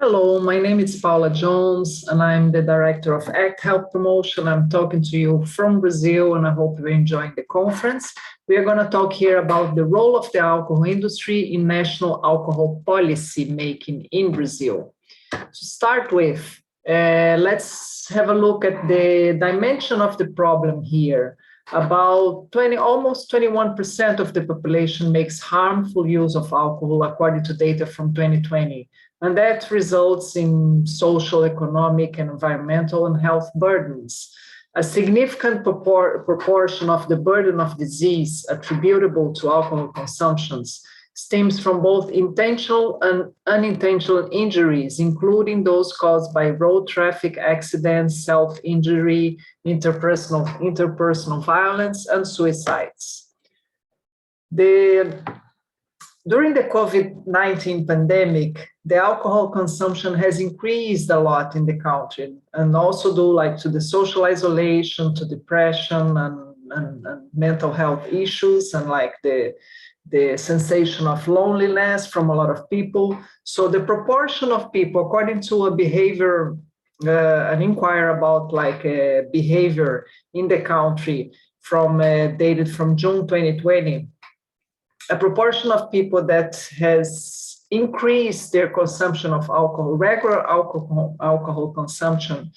Hello, my name is Paula Johns, and I'm the Director of ACT Health Promotion. I'm talking to you from Brazil, and I hope you're enjoying the conference. We are going to talk here about the role of the alcohol industry in national alcohol policy making in Brazil. To start with, let's have a look at the dimension of the problem here. Almost 21% of the population makes harmful use of alcohol, according to data from 2020. And that results in social, economic, and environmental and health burdens. A significant proportion of the burden of disease attributable to alcohol consumptions stems from both intentional and unintentional injuries, including those caused by road traffic accidents, self-injury, interpersonal violence, and suicides. During the COVID-19 pandemic, the alcohol consumption has increased a lot in the country, and also due to the social isolation, to depression and mental health issues, and the sensation of loneliness from a lot of people. So the proportion of people, according to a behavior, an inquiry about behavior in the country dated from June 2020, a proportion of people that has increased their consumption of alcohol, regular alcohol consumption,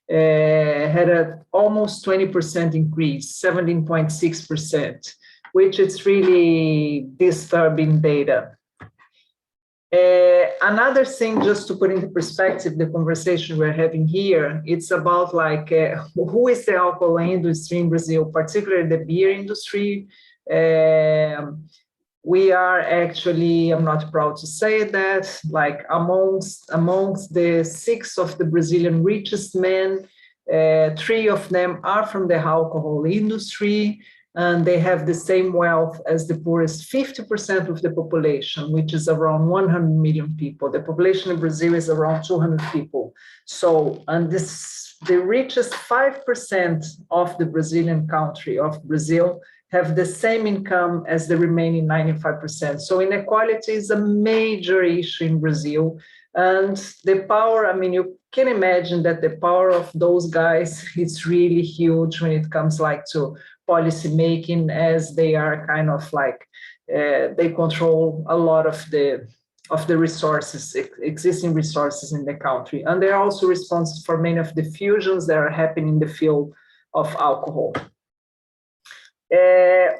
had an almost 20% increase, 17.6%, which is really disturbing data. Another thing, just to put into perspective the conversation we're having here, it's about who is the alcohol industry in Brazil, particularly the beer industry. We are actually, I'm not proud to say that, amongst the 6 of the Brazilian richest men, 3 of them are from the alcohol industry, and they have the same wealth as the poorest 50% of the population, which is around 100 million people. The population in Brazil is around 200 people. So, and the richest 5% of the Brazilian country, of Brazil, have the same income as the remaining 95%. So inequality is a major issue in Brazil. And the power, you can imagine that the power of those guys is really huge when it comes to policy making, as they are they control a lot of the resources, existing resources in the country. And they're also responsible for many of the fusions that are happening in the field of alcohol.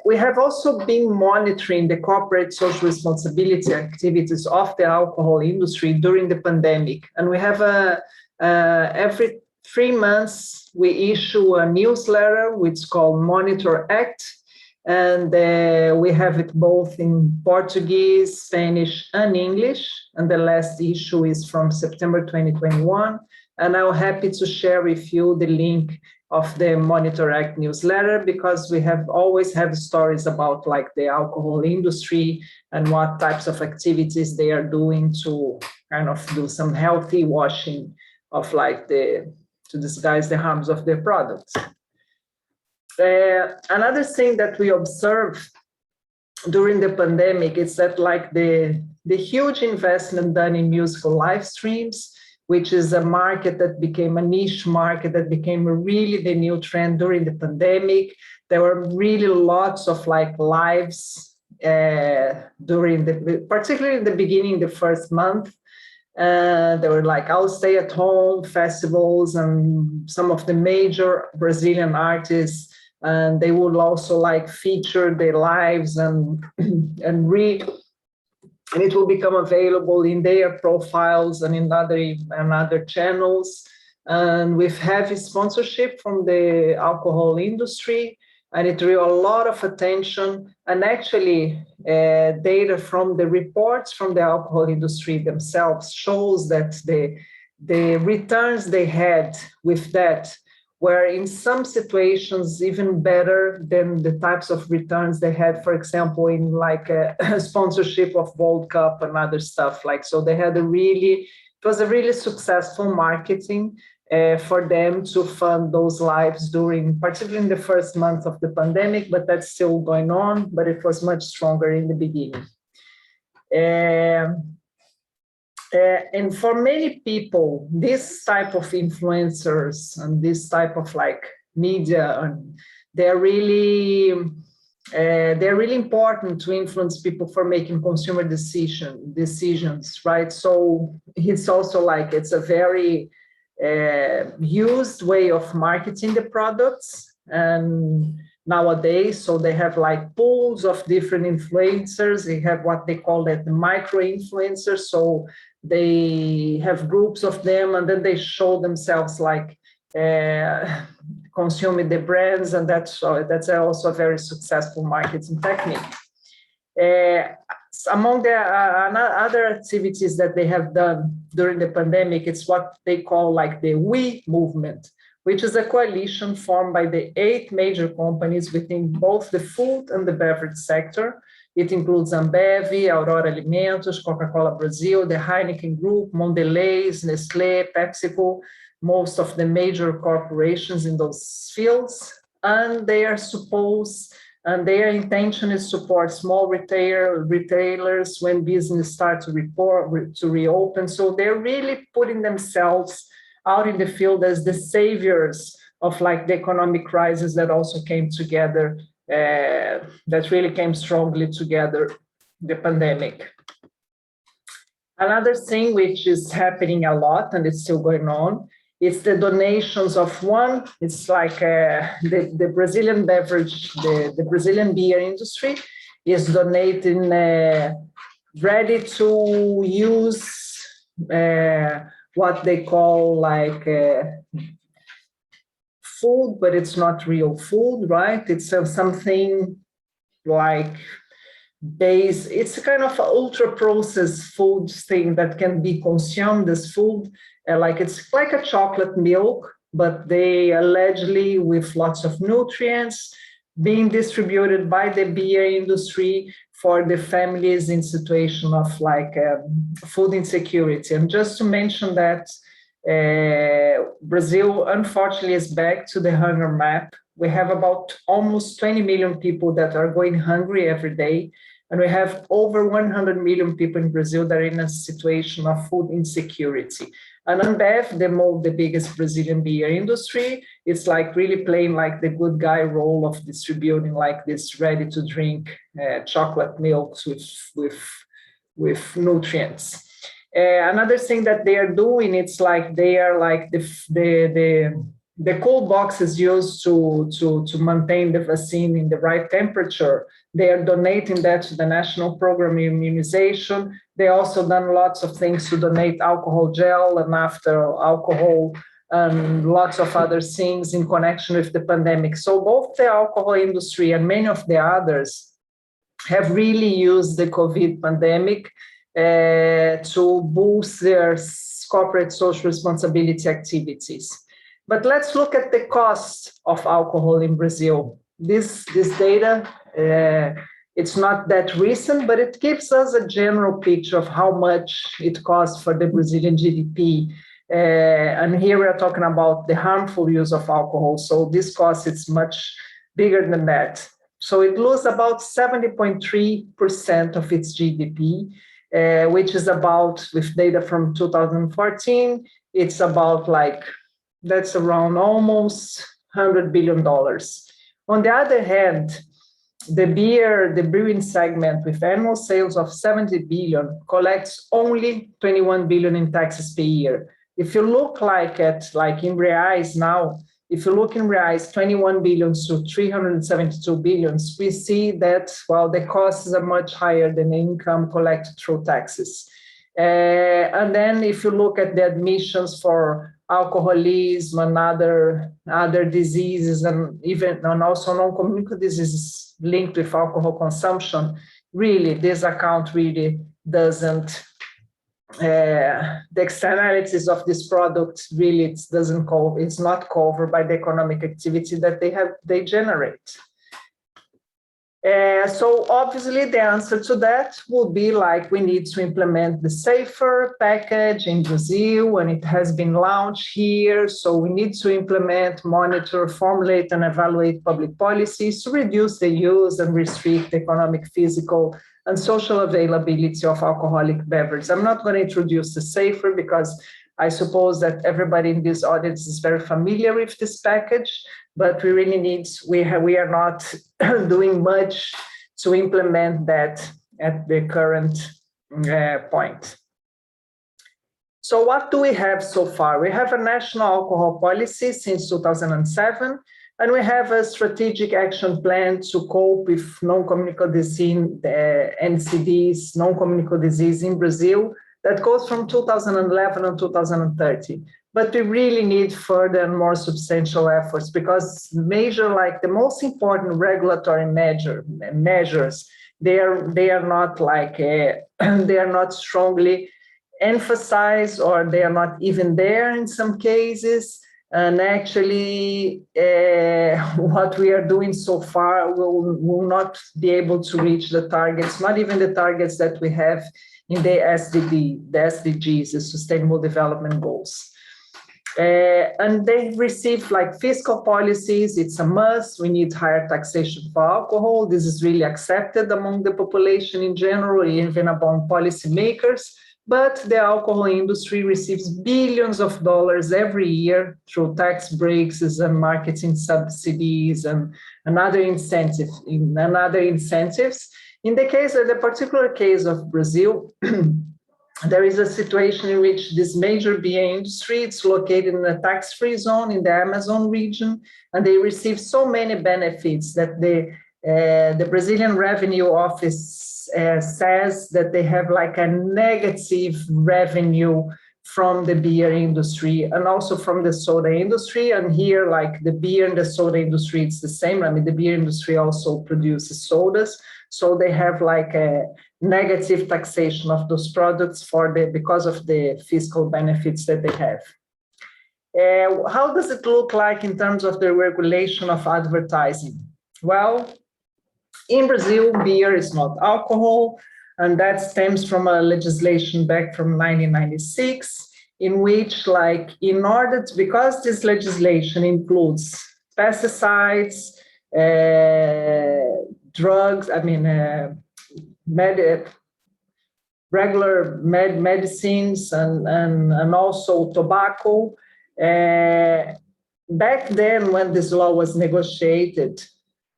We have also been monitoring the corporate social responsibility activities of the alcohol industry during the pandemic. And we have every 3 months, we issue a newsletter which is called Monitor Act. And we have it both in Portuguese, Spanish, and English. And the last issue is from September 2021. And I'm happy to share with you the link of the Monitor Act newsletter, because we always have stories about the alcohol industry and what types of activities they are doing to do some healthy washing of to disguise the harms of their products. Another thing that we observed during the pandemic is that the huge investment done in musical live streams, which is a market that became a niche market that became really the new trend during the pandemic. There were really lots of lives particularly in the beginning, the first month. There were I'll stay at home festivals, and some of the major Brazilian artists, and they would also feature their lives and it will become available in their profiles and in other channels, and with heavy sponsorship from the alcohol industry. And it drew a lot of attention, and actually data from the reports from the alcohol industry themselves shows that the returns they had with that were in some situations even better than the types of returns they had, for example, in a sponsorship of World Cup and other stuff. So they had it was a really successful marketing for them to fund those lives particularly in the first month of the pandemic, but that's still going on, but it was much stronger in the beginning. And for many people, this type of influencers and this type of like media, and they're really important to influence people for making consumer decisions, right? So it's also like it's a very used way of marketing the products and nowadays. So they have like pools of different influencers. They have what they call it the micro influencers. So they have groups of them and then they show themselves like consuming the brands, and that's also a very successful marketing technique. Among the other activities that they have done during the pandemic, it's what they call like the We movement, which is a coalition formed by the 8 major companies within both the food and the beverage sector. It includes Ambev, Aurora Alimentos, Coca-Cola Brazil, the Heineken Group, Mondelez, Nestlé, PepsiCo, most of the major corporations in those fields. And they are supposed, and their intention is to support small retailers when business starts to reopen. So they're really putting themselves out in the field as the saviors of like the economic crisis that also came together, that really came strongly together, the pandemic. Another thing which is happening a lot, and it's still going on, it's the donations of it's like the Brazilian beverage, the Brazilian beer industry is donating ready to use what they call like food, but it's not real food, right? It's something like it's a kind of ultra processed food thing that can be consumed as food. Like it's like a chocolate milk, but they allegedly with lots of nutrients being distributed by the beer industry for the families in situation of like food insecurity. And just to mention that Brazil, unfortunately, is back to the hunger map. We have about almost 20 million people that are going hungry every day. And we have over 100 million people in Brazil that are in a situation of food insecurity. And Ambev, the biggest Brazilian beer industry, it's like really playing like the good guy role of distributing like this ready to drink chocolate milks with nutrients. Another thing that they are doing, it's like they are like the cold boxes used to maintain the vaccine in the right temperature. They are donating that to the National Program of Immunization. They also done lots of things to donate alcohol gel and after alcohol and lots of other things in connection with the pandemic. So both the alcohol industry and many of the others have really used the COVID pandemic to boost their corporate social responsibility activities. But let's look at the cost of alcohol in Brazil. This data, it's not that recent, but it gives us a general picture of how much it costs for the Brazilian GDP. And here we are talking about the harmful use of alcohol. So this cost is much bigger than that. So it loses about 70.3% of its GDP, which is about, with data from 2014, it's about like, that's around almost $100 billion. On the other hand, the brewing segment with annual sales of 70 billion collects only 21 billion in taxes per year. If you look like in reais now, if you look in reais, 21 billion to 372 billions, we see that, well, the costs are much higher than the income collected through taxes. And then if you look at the admissions for alcoholism and other diseases and also non-communicable diseases linked with alcohol consumption, really, this account really doesn't, the externalities of this product really it's not covered by the economic activity that they generate. So obviously the answer to that would be like we need to implement the safer package in Brazil, and it has been launched here. So we need to implement, monitor, formulate, and evaluate public policies to reduce the use and restrict economic, physical, and social availability of alcoholic beverages. I'm not going to introduce the safer because I suppose that everybody in this audience is very familiar with this package, but we really need, we are not doing much to implement that at the current point. So what do we have so far? We have a national alcohol policy since 2007, and we have a strategic action plan to cope with non-communicable disease, NCDs, non-communicable disease in Brazil, that goes from 2011 to 2030. But we really need further and more substantial efforts because the most important regulatory measures, they are not like, they are not strongly emphasized, or they are not even there in some cases. And actually, what we are doing so far will not be able to reach the targets, not even the targets that we have in the SDGs, the Sustainable Development Goals. And they receive like fiscal policies, it's a must. We need higher taxation for alcohol. This is really accepted among the population in general, even among policymakers. But the alcohol industry receives billions of dollars every year through tax breaks and marketing subsidies and other incentives. In the particular case of Brazil, there is a situation in which this major beer industry, it's located in a tax-free zone in the Amazon region, and they receive so many benefits that the Brazilian Revenue Office says that they have like a negative revenue from the beer industry and also from the soda industry. And here, like the beer and the soda industry, it's the same. I mean, the beer industry also produces sodas. So they have like a negative taxation of those products because of the fiscal benefits that they have. How does it look like in terms of the regulation of advertising? Well, in Brazil, beer is not alcohol, and that stems from a legislation back from 1996, in which, like, because this legislation includes pesticides, drugs, regular medicines, and also tobacco. Back then, when this law was negotiated,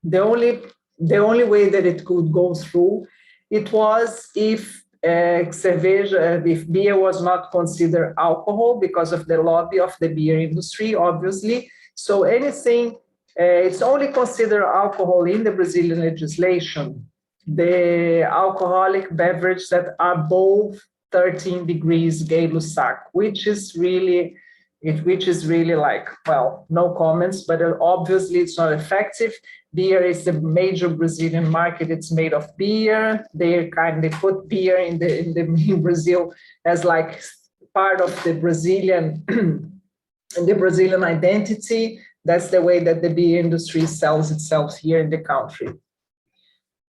the only way that it could go through, it was if if beer was not considered alcohol because of the lobby of the beer industry, obviously. So anything, it's only considered alcohol in the Brazilian legislation, the alcoholic beverage that are above 13 degrees Gay-Lussac, which is really like, well, no comments, but obviously it's not effective. Beer is the major Brazilian market. It's made of beer. They put beer in Brazil as like part of the Brazilian identity. That's the way that the beer industry sells itself here in the country.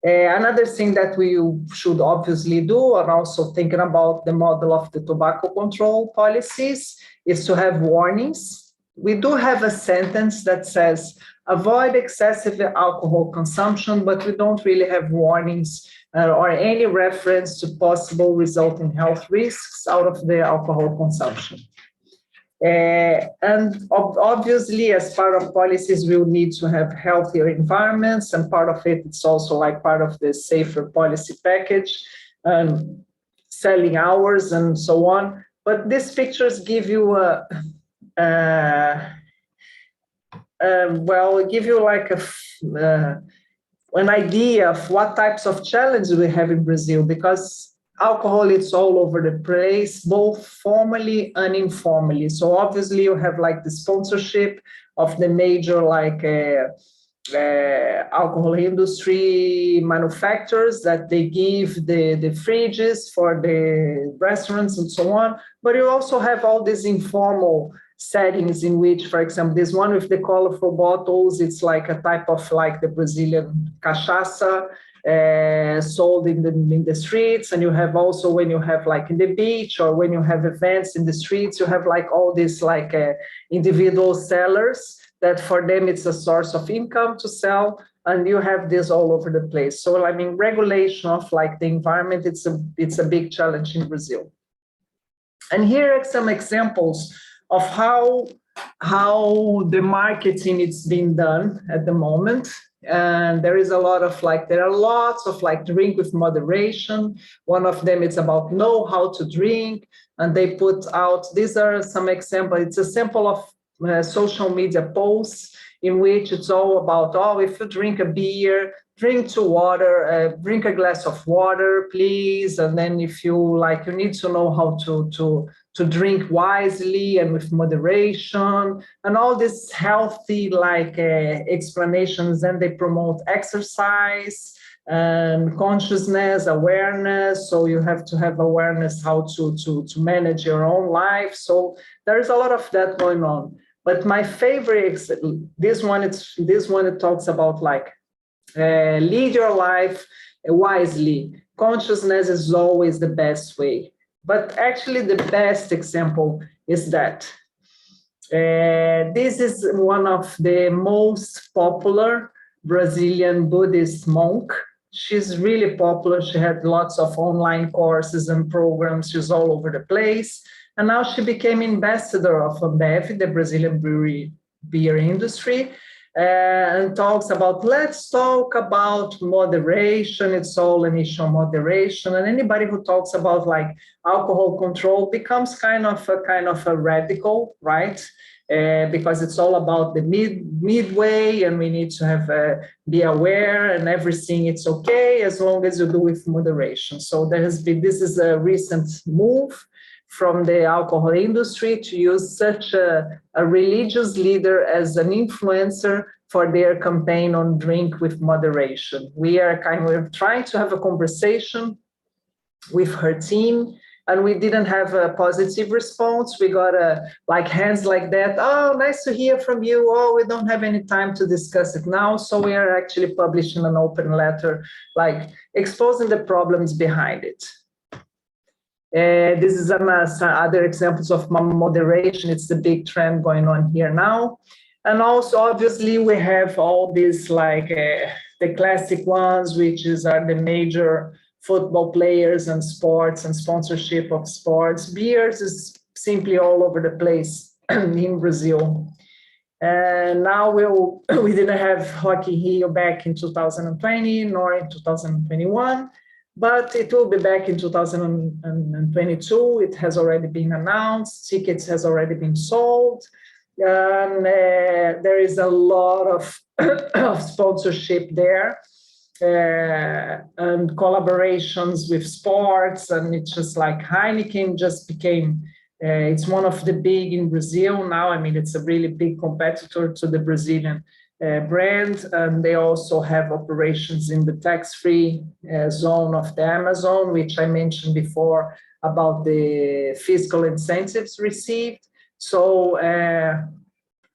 Another thing that we should obviously do, and also thinking about the model of the tobacco control policies, is to have warnings. We do have a sentence that says, avoid excessive alcohol consumption, but we don't really have warnings or any reference to possible resulting health risks out of the alcohol consumption. And obviously, as part of policies, we will need to have healthier environments, and part of it's also like part of the safer policy package, selling hours and so on. But these pictures give you give you like an idea of what types of challenges we have in Brazil, because alcohol is all over the place, both formally and informally. So obviously you have like the sponsorship of the major alcohol industry manufacturers that they give the fridges for the restaurants and so on. But you also have all these informal settings in which, for example, this one with the colorful bottles, it's like a type of like the Brazilian cachaça sold in the streets. And you have also, when you have like in the beach or when you have events in the streets, you have like all these like individual sellers that for them it's a source of income to sell, and you have this all over the place. So I mean, regulation of like the environment, it's a big challenge in Brazil. And here are some examples of how the marketing is being done at the moment. And there is a lot of like, there are lots of like drink with moderation. One of them is about know how to drink. And they put out, these are some examples. It's a sample of social media posts in which it's all about, oh, if you drink a beer, drink drink a glass of water, please. And then if you like, you need to know how to drink wisely and with moderation, and all these healthy like explanations. And they promote exercise and consciousness, awareness. So you have to have awareness how to manage your own life. So there's a lot of that going on. But my favorite, this one it talks about like lead your life wisely. Consciousness is always the best way. But actually, the best example is that this is one of the most popular Brazilian Buddhist monk. She's really popular. She had lots of online courses and programs. She's all over the place. And now she became ambassador of Ambev, the Brazilian beer industry, and talks about, let's talk about moderation. It's all an issue of moderation. And anybody who talks about like alcohol control becomes kind of a radical, right? Because it's all about the midway, and we need to have be aware, and everything it's okay as long as you do with moderation. So this is a recent move from the alcohol industry to use such a religious leader as an influencer for their campaign on drink with moderation. We're trying to have a conversation with her team, and we didn't have a positive response. We got like hands like that. Oh, nice to hear from you. Oh, we don't have any time to discuss it now. So we are actually publishing an open letter, like exposing the problems behind it. This is some other examples of moderation. It's the big trend going on here now. And also, obviously, we have all these like the classic ones, which are the major football players and sports and sponsorship of sports. Beers is simply all over the place in Brazil. And now we didn't have Rock in Rio back in 2020, nor in 2021. But it will be back in 2022. It has already been announced. Tickets has already been sold. And there is a lot of, of sponsorship there and collaborations with sports. And it's just like Heineken just became, it's one of the big in Brazil now. I mean, it's a really big competitor to the Brazilian brand, and they also have operations in the tax-free zone of the Amazon, which I mentioned before about the fiscal incentives received. So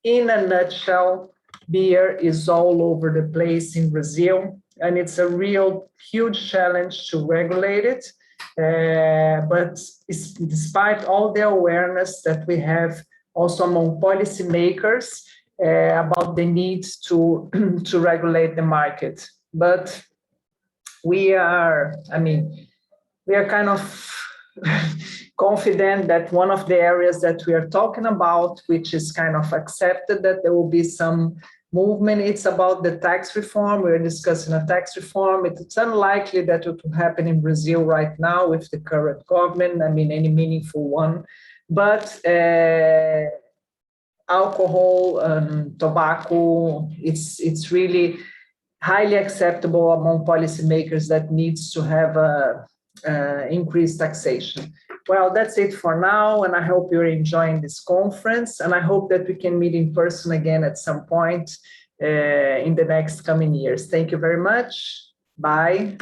in a nutshell, beer is all over the place in Brazil, and it's a real huge challenge to regulate it. But despite all the awareness that we have also among policymakers, about the need to regulate the market. But we are kind of confident that one of the areas that we are talking about, which is kind of accepted that there will be some movement, it's about the tax reform. We're discussing a tax reform. It's unlikely that it will happen in Brazil right now with the current government, any meaningful one. But alcohol and tobacco, it's really highly acceptable among policymakers that needs to have increased taxation. Well, that's it for now, and I hope you're enjoying this conference, and I hope that we can meet in person again at some point in the next coming years. Thank you very much. Bye.